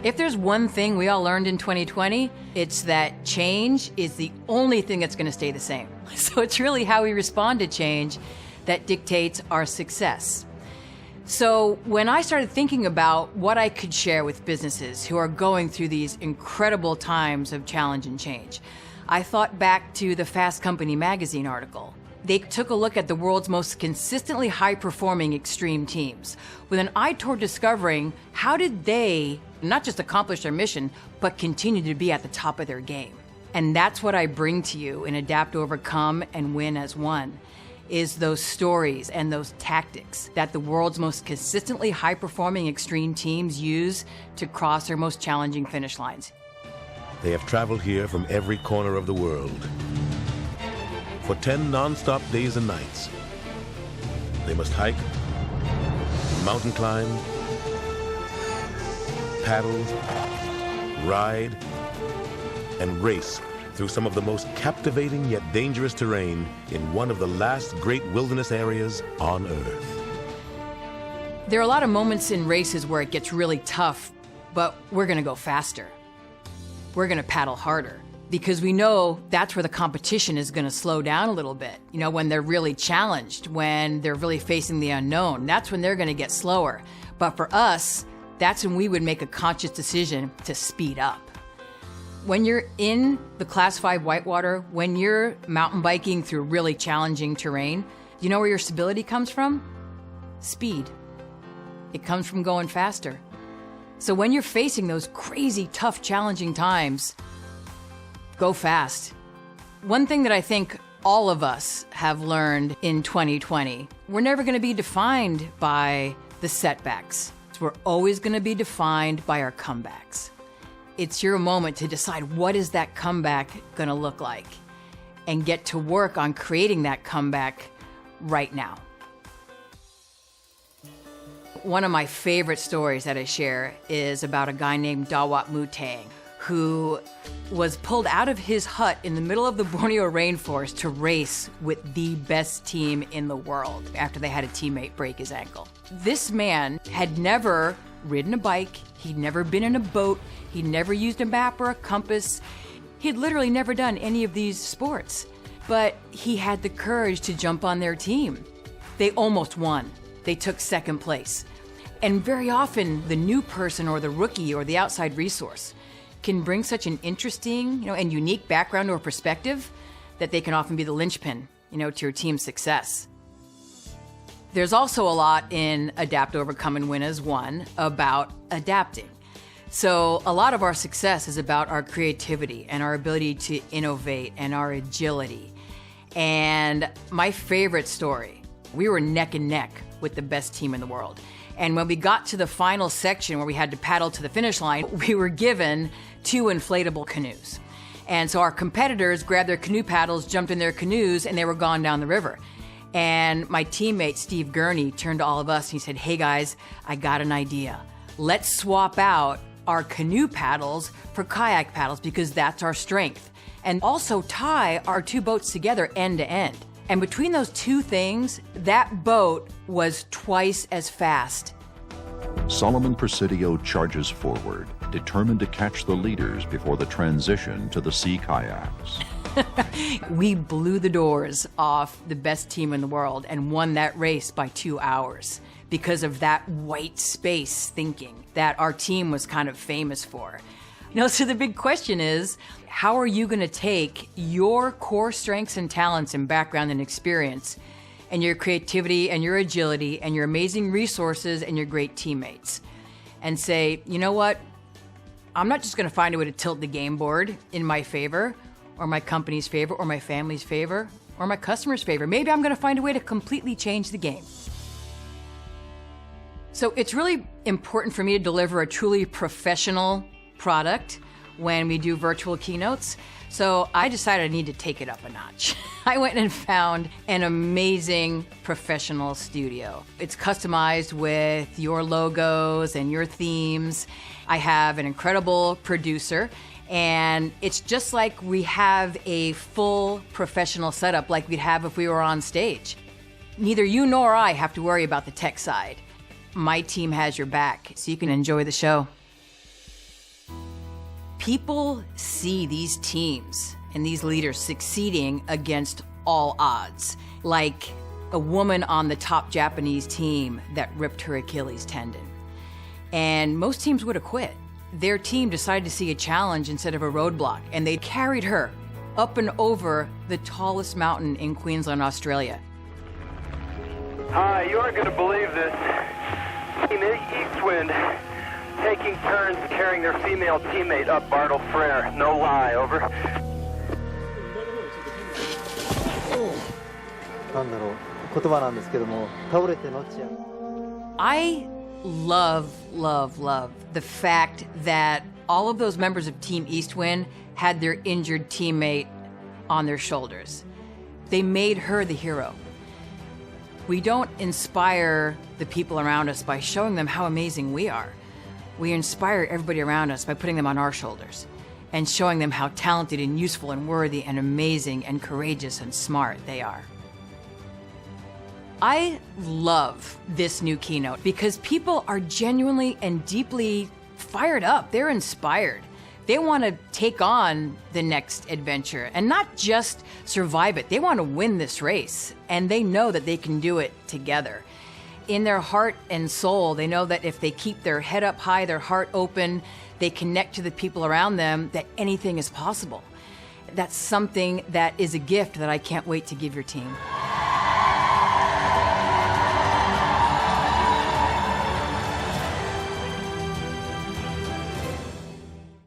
If there's one thing we all learned in 2020, it's that change is the only thing that's going to stay the same. So it's really how we respond to change that dictates our success. So when I started thinking about what I could share with businesses who are going through these incredible times of challenge and change, I thought back to the Fast Company magazine article. They took a look at the world's most consistently high-performing extreme teams with an eye toward discovering how did they not just accomplish their mission, but continue to be at the top of their game. And that's what I bring to you in Adapt, Overcome, and Win as One, is those stories and those tactics that the world's most consistently high-performing extreme teams use to cross their most challenging finish lines. They have traveled here from every corner of the world for 10 non-stop days and nights. They must hike, mountain climb, paddle, ride, and race through some of the most captivating yet dangerous terrain in one of the last great wilderness areas on Earth. There are a lot of moments in races where it gets really tough, but we're going to go faster. We're going to paddle harder because we know that's where the competition is going to slow down a little bit. You know, when they're really challenged, when they're really facing the unknown, that's when they're going to get slower. But for us, that's when we would make a conscious decision to speed up. When you're in the Class 5 whitewater, when you're mountain biking through really challenging terrain, you know where your stability comes from? Speed. It comes from going faster. So when you're facing those crazy, tough, challenging times, go fast. One thing that I think all of us have learned in 2020, we're never going to be defined by the setbacks. We're always going to be defined by our comebacks. It's your moment to decide what is that comeback going to look like and get to work on creating that comeback right now. One of my favorite stories that I share is about a guy named Dawat Mutang who was pulled out of his hut in the middle of the Borneo rainforest to race with the best team in the world after they had a teammate break his ankle. This man had never ridden a bike, he'd never been in a boat, he'd never used a map or a compass. He'd literally never done any of these sports, but he had the courage to jump on their team. They almost won. They took second place. And very often, the new person or the rookie or the outside resource can bring such an interesting, and unique background or perspective that they can often be the linchpin, to your team's success. There's also a lot in Adapt, Overcome, and Win as One about adapting. So a lot of our success is about our creativity and our ability to innovate and our agility. And my favorite story, we were neck and neck with the best team in the world. And when we got to the final section where we had to paddle to the finish line, we were given 2 inflatable canoes. And so our competitors grabbed their canoe paddles, jumped in their canoes, and they were gone down the river. And my teammate, Steve Gurney, turned to all of us and he said, "Hey guys, I got an idea. Let's swap out our canoe paddles for kayak paddles because that's our strength. And also tie our 2 boats together end to end." And between those 2 things, that boat was twice as fast. Solomon Presidio charges forward, determined to catch the leaders before the transition to the sea kayaks. We blew the doors off the best team in the world and won that race by 2 hours because of that white space thinking that our team was kind of famous for. So the big question is, how are you going to take your core strengths and talents and background and experience and your creativity and your agility and your amazing resources and your great teammates and say, you know what? I'm not just going to find a way to tilt the game board in my favor or my company's favor or my family's favor or my customer's favor. Maybe I'm going to find a way to completely change the game. So it's really important for me to deliver a truly professional product when we do virtual keynotes. So I decided I need to take it up a notch. I went and found an amazing professional studio. It's customized with your logos and your themes. I have an incredible producer, and it's just like we have a full professional setup like we'd have if we were on stage. Neither you nor I have to worry about the tech side. my team has your back so you can enjoy the show. People see these teams and these leaders succeeding against all odds, like a woman on the top Japanese team that ripped her Achilles tendon. And most teams would have quit. Their team decided to see a challenge instead of a roadblock, and they carried her up and over the tallest mountain in Queensland, Australia. Hi, you aren't going to believe this. Team Eastwind taking turns carrying their female teammate up Bartle Frere. No lie, over. I love the fact that all of those members of Team Eastwind had their injured teammate on their shoulders. They made her the hero. We don't inspire the people around us by showing them how amazing we are. We inspire everybody around us by putting them on our shoulders and showing them how talented and useful and worthy and amazing and courageous and smart they are. I love this new keynote because people are genuinely and deeply fired up. They're inspired. They want to take on the next adventure and not just survive it. They want to win this race, and they know that they can do it together. In their heart and soul, they know that if they keep their head up high, their heart open, they connect to the people around them, that anything is possible. That's something that is a gift that I can't wait to give your team.